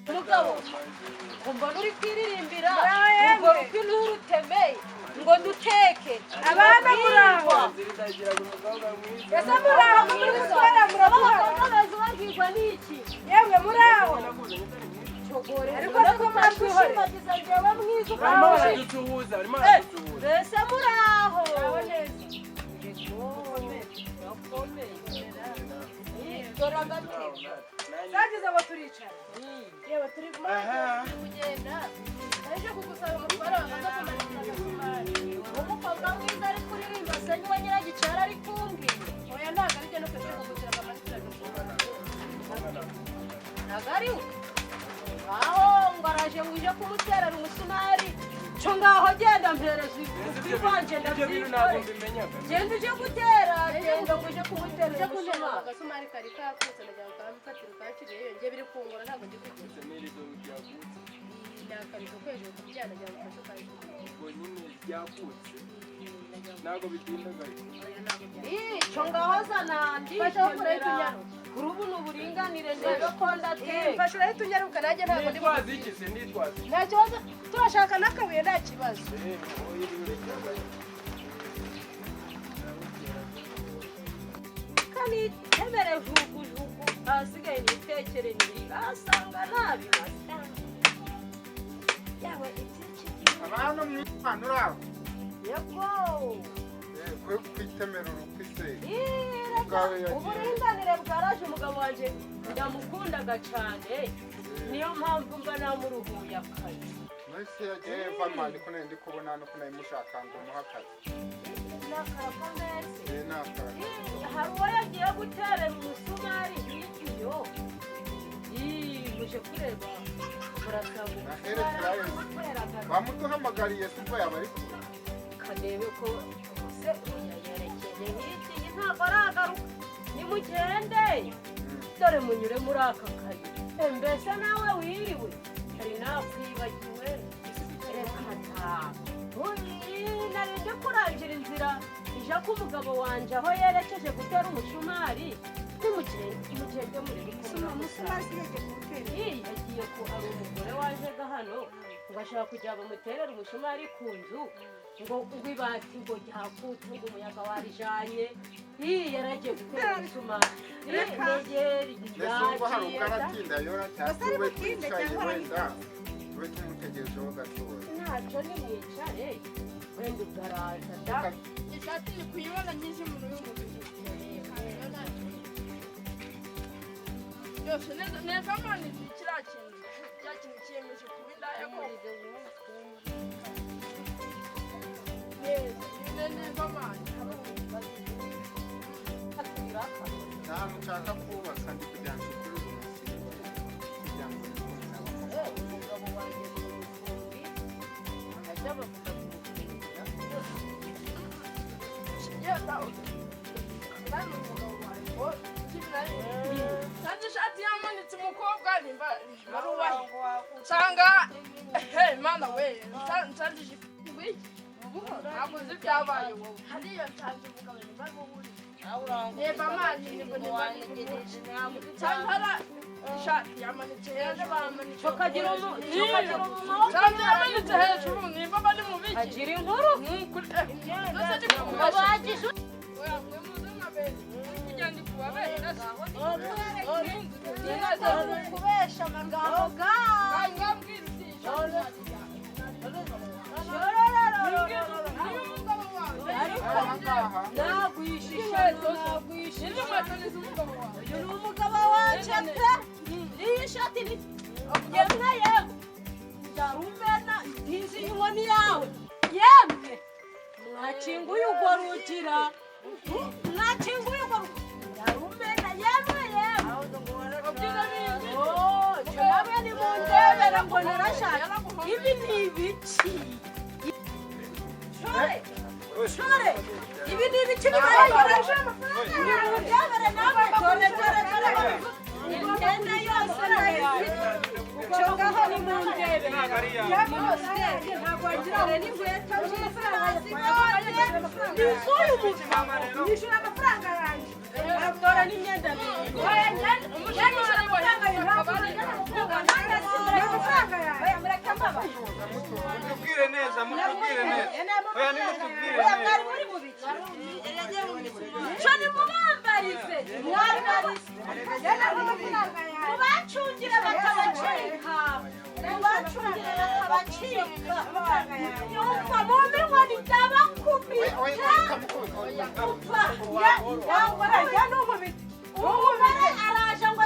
mugabo kumva nuri kwiririmbira ubwo rw'inturu temeye ngo duteke abana muraho ese muraho muri gutwara muraho bagirwa n'iki yemwe muraho ariko ko mwashimagiza njyewe mwiza baradusuhuza mbese muraho dore agatebo zagize abo turicara yewe turi kugenda aje kugusaba amafaranga zo kumanikira agasumari umukobwa mwiza ari kuririmba se niwe nyiragicara ari kumbwira oya ntabwo ari byo no kwese kugusira amanikira agasumari ntabwo ari we aho ngo araje ngo uje kumuterera umusumari cyo ngaho genda mpereza ibivanje ndabyikore genda uje gutera genda ngo uje kumutera uje kuntera agasumari kari kakutse nagira ngo kamufatire ukakiriye njye biri kungura ntabwo ndi kugeza nakarizo kweje kubyana nagira ngo fashe ukakiriye ubwo nyine ryakutse ntabwo bitinda cyo ngaho zanandi fashe kurayitunyara kuri ubu ni uburinganire ndebe ko ndateye fashe urayitunyara nanjye ntabwo ndi nitwaze iki se nitwaze nta kibazo turashaka n'akabuye nta kibazo kanitebere jugujugu ahasigaye nitekere nirasanga nabimaze yawe abantu mwana uraho yego kwe kwitemera urukwize uburinganire bwaraje umugabo wanjye ndamukundaga cyane niyo mpamvu mba namuruhuye akazi mwese yagiye vama ndiko ndi kubona no kuna imushaka ngo muhakaze nakara mbese nakara hari uwo yagiye guterera umusumari y'ikiyo muje kureba murasanga bamuduhamagariye sibwo yabari kadebe ko se yayerekeye nk'iki ntabwo aragaruka nimugende dore munyure muri aka kayi mbese nawe wiriwe hari nakwibagiwe reka narinde kurangira inzira ija ko umugabo wanje aho yerekeje gutera umushumari nimugende muri umusumari yagiye kuwutera yagiye ko hari umugore wajega hano ngo ashaka kugira bamuterere umushumari ku nzu ngo ibati ngo ryakutse ngo umuyaga warijanye yaragiye gutera umushumari negeri nesumva hari ubwaratinda yora cyatuwe kwicaye wenda we tumutegerejeho gatoya ntacyo nimwicare wenda ubwaraza da ishati ni kuyibona nyinshi umuntu y'umubiri yose neza mani kiriya kintu kiyemeje kuba indaya ko neza mani ntabwo nshaka kubaka ndi kugira ngo ukore kugira ngo umugabo wanjye ni umufundi ajya bavuga kandi ishati yamanitse umukobwa nimba barubaye nsanga mana we nsanze ntabwo nzi ibyabaye wowe hariyo nsanze umugabo nimba muhuri reba amazi nibwo nibanyegereje nsanga ishati yamanitse hejuru bamanitse chokagira umuntu nsanga yamanitse hejuru nimba bari mu biki agira inkuru babagisha kugenda kubabera kubesha amagambo uyu ni umugabo wanje pe iyi shati ni yemwe yewe ndarumena ntizi inkoni yawe yemwe mwakinguye urwo rugira mwakinguye urwo ndarumena yemwe yewe namwe ni mu ndebera ngo narashaka ibi ni ibiki shore ibi ni ibiki bibayekoresha ndebere namwe tore imyenda yose ndayifite cyo ngaho ni mu ndebera ntabwo wagira ngo n'inkweto nziza niz'uyu mugabo nishyura amafaranga yanjye aratora n'imyenda mibi mwari muri bubiki Shani mubambarize mubacungire batabacika mubacungire batabacika yumva mumpe inkoni byabakubita umugore araje ngo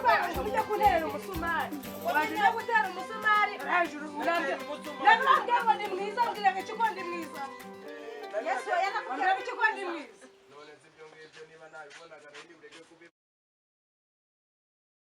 baje ujya kuntera umusumari wajya gutera umusumari hejuru urambye nabwo ngo ni mwiza mbwira ngo iki ko ndi mwiza yesu yanakubwira ngo iki ko ndi mwiza